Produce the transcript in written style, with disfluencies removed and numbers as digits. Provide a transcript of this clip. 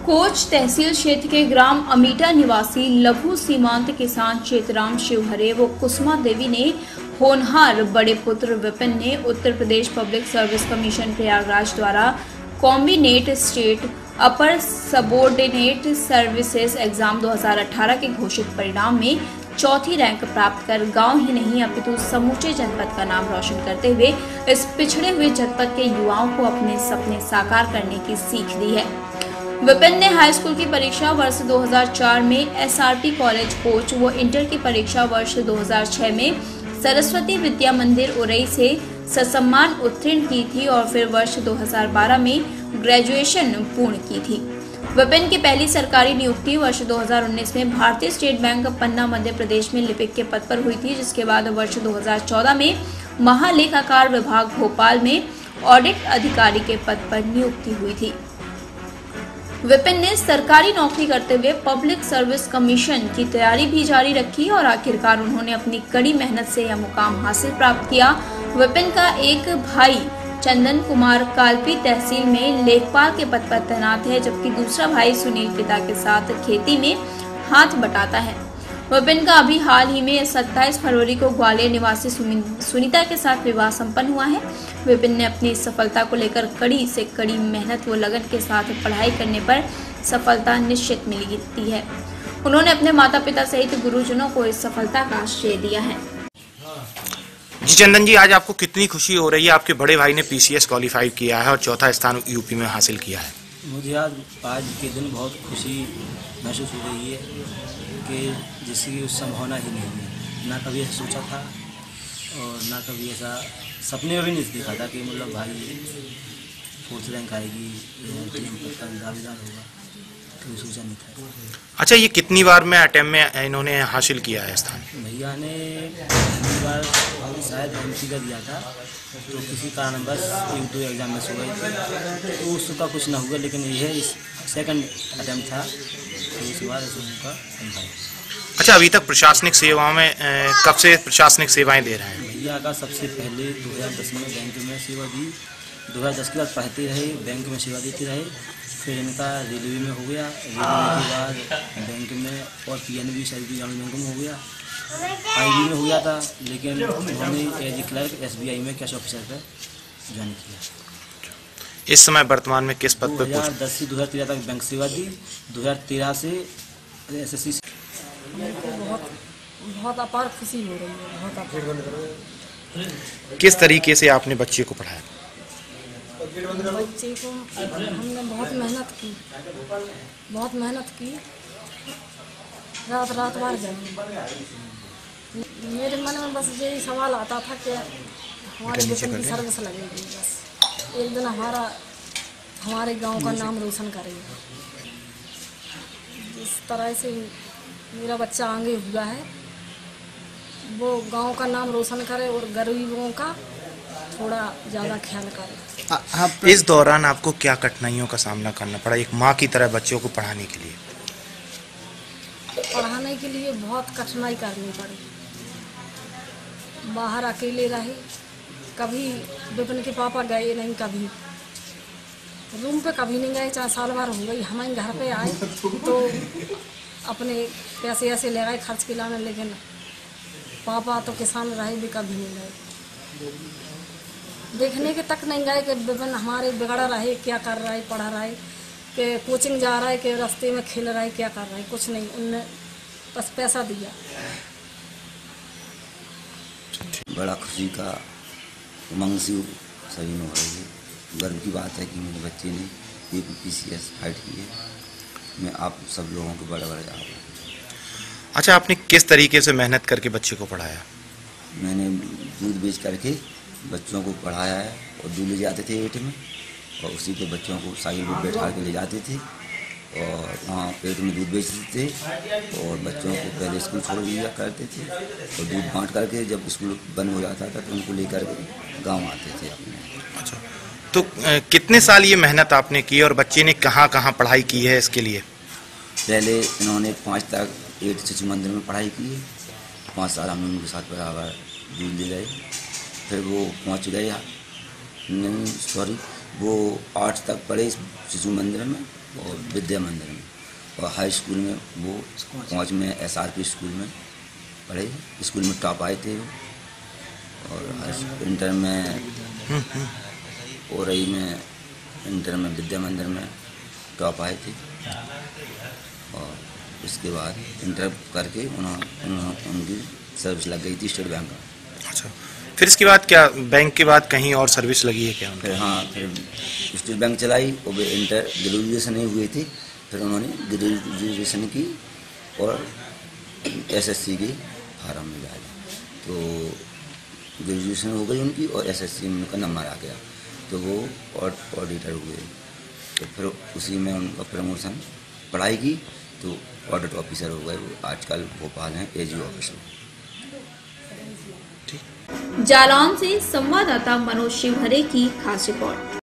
Coach तहसील क्षेत्र के ग्राम अमीटा निवासी लघु सीमांत किसान चेतराम शिवहरे व कुसुमा देवी ने होनहार बड़े पुत्र विपिन ने Uttar Pradesh public service commission Prayagraj द्वारा कॉम्बिनेट स्टेट अपर सबोर्डिनेट सर्विसेज एग्जाम 2018 के घोषित परिणाम में चौथी रैंक प्राप्त कर गांव ही नहीं अपितु समूचे जनपद का नाम रोशन करते हुए इस पिछड़े हुए जनपद के युवाओं को अपने सपने साकार करने की सीख दी है। विपिन ने हाई स्कूल की परीक्षा वर्ष 2004 में एसआरपी कॉलेज कोच व इंटर की परीक्षा वर्ष 2006 में सरस्वती विद्या मंदिर उरई से ससम्मान उत्तीर्ण की थी और फिर वर्ष 2012 में ग्रेजुएशन पूर्ण की थी। विपिन की पहली सरकारी नियुक्ति वर्ष 2019 में भारतीय स्टेट बैंक पन्ना मध्य प्रदेश में लिपिक के पद पर हुई थी, जिसके बाद वर्ष 2014 में महालेखाकार विभाग भोपाल में ऑडिट अधिकारी के पद पर नियुक्ति हुई थी। विपिन ने सरकारी नौकरी करते हुए पब्लिक सर्विस कमीशन की तैयारी भी जारी रखी और आखिरकार उन्होंने अपनी कड़ी मेहनत से यह मुकाम हासिल प्राप्त किया। विपिन का एक भाई चंदन कुमार कालपी तहसील में लेखपाल के पद पर तैनात है, जबकि दूसरा भाई सुनील पिता के साथ खेती में हाथ बटाता है। विपिन का अभी हाल ही में 27 फरवरी को ग्वालियर निवासी सुनीता के साथ विवाह संपन्न हुआ है। विपिन ने अपनी सफलता को लेकर कड़ी से कड़ी मेहनत व लगन के साथ पढ़ाई करने पर सफलता निश्चित मिलती है। उन्होंने अपने माता पिता सहित गुरुजनों को इस सफलता का श्रेय दिया है। जी चंदन जी, आज आपको कितनी खुशी हो रही है? आपके बड़े भाई ने पीसीएस क्वालिफाई किया है और चौथा स्थान यूपी में हासिल किया है। मुझे आज के दिन बहुत खुशी महसूस हो रही है कि जिसकी उस संभावना ही नहीं है। ना कभी ऐसा सोचा था और ना कभी ऐसा सपने में भी नहीं देखा था कि मतलब भाई फोर्थ रैंक आएगी, पद का दावेदार होगा, कभी सोचा नहीं था। अच्छा, ये कितनी बार में अटेम्प्ट में इन्होंने हासिल किया है स्थान? भैया ने पहली बार शायद एमसी का दिया था, तो किसी कारणवश एक दो एग्जाम में सो गई थी, तो उसका कुछ ना हुआ, लेकिन यह सेकंड अटेम्प्ट था, तो इस बार उनका संभाल। अच्छा, अभी तक प्रशासनिक सेवाओं में कब से प्रशासनिक सेवाएं दे रहे हैं? भैया का सबसे पहले 2010 में बैंक में सेवा दी, 2010 के बाद पढ़ते रहे, बैंक में सेवा देते रहे, फिर इनका रेलवे में हो गया, रेलवे के बाद बैंक में और पीएनबी सर्विस ग्रामीण बैंक में हो गया, आईबी में हो गया था, लेकिन उन्होंने एज ए क्लर्क एसबीआई में कैश ऑफिसर पर ज्वाइन किया। इस समय वर्तमान में किस पद पर? 2010 से 2013 तक बैंक सेवा दी, 2013 से एसएससी। बहुत अपार खुशी हो रही है, बहुत अपार। किस तरीके से आपने बच्चे को पढ़ाया? बच्चे को हमने बहुत मेहनत की, रात भर जागी। मेरे मन में बस यही सवाल आता था कि हमारे विपिन की सर्विस लगेगी, बस एक दिन हमारे गांव का नाम रोशन करेगा। जिस तरह से मेरा बच्चा आगे हुआ है, वो गांव का नाम रोशन करे और गरीबों का थोड़ा ज़्यादा ख्याल करे। इस दौरान आपको क्या कठिनाइयों का सामना करना पड़ा एक माँ की तरह बच्चों को पढ़ाने के लिए? पढ़ाने के लिए बहुत कठिनाई करनी पड़ी। बाहर अकेले रहे, कभी विपिन के पापा गए नहीं, कभी रूम पे कभी नहीं गए, 4 साल भर हो गई। हमारे घर पे आए तो अपने पैसे ऐसे ले गए खर्च के लाने, लेकिन पापा तो किसान रहे भी कभी नहीं गए, देखने के तक नहीं गए कि विपिन हमारे बिगड़ रहे, क्या कर रहा है, पढ़ा रहा है, कि कोचिंग जा रहा है, कि रास्ते में खेल रहा है, क्या कर रहा है, कुछ नहीं। उनने बस पैसा दिया। बड़ा खुशी का उमंग से सभी में हो रही है। गर्व की बात है कि मेरे बच्चे ने यूपीपीसीएस फाइट की है। मैं आप सब लोगों को बड़ा आभार हूँ। अच्छा, आपने किस तरीके से मेहनत करके बच्चे को पढ़ाया? मैंने दूध बेच करके बच्चों को पढ़ाया है, और दूध ले जाते थे पेट में, और उसी पे बच्चों को साइकिल पर बैठा के ले जाते थे और वहाँ पेट में दूध बेचते थे, और बच्चों को पहले स्कूल छोड़ दिया करते थे, और दूध बांट करके जब स्कूल बंद हो जाता था तो उनको लेकर गाँव आते थे अपने। अच्छा, तो कितने साल ये मेहनत आपने की और बच्चे ने कहाँ कहाँ पढ़ाई की है इसके लिए? पहले इन्होंने 5 तक 8 शिशु मंदिर में पढ़ाई की है, 5 साल हमने उनके साथ बराबर दूध ले गए, फिर वो पहुँच गए, वो 8 तक पढ़े शिशु मंदिर में, और विद्या मंदिर में, और हाई स्कूल में वो 5 में SRP स्कूल में पढ़े, स्कूल में टॉप आए थे वो। और इंटर में औरई में, इंटर में विद्या मंदिर में टॉप आए थे। और उसके बाद इंटर करके उनकी सर्विस लग गई थी स्टेट बैंक में। अच्छा, फिर इसके बाद क्या बैंक के बाद कहीं और सर्विस लगी है क्या? फिर हाँ, फिर स्टेट बैंक चलाई और वे इंटर ग्रेजुएशन ही हुई थी। फिर उन्होंने ग्रेजुएशन की और SSC की फार्म में डाला, तो ग्रेजुएशन हो गई उनकी और SSC में उनका नंबर आ गया, तो वो ऑडिटर हुए। तो फिर उसी में उनका प्रमोशन, पढ़ाई की तो ऑडिट ऑफिसर हो गए। वो आजकल भोपाल हैं AG ऑफिसर। जालौन से संवाददाता मनोज शिवहरे की खास रिपोर्ट।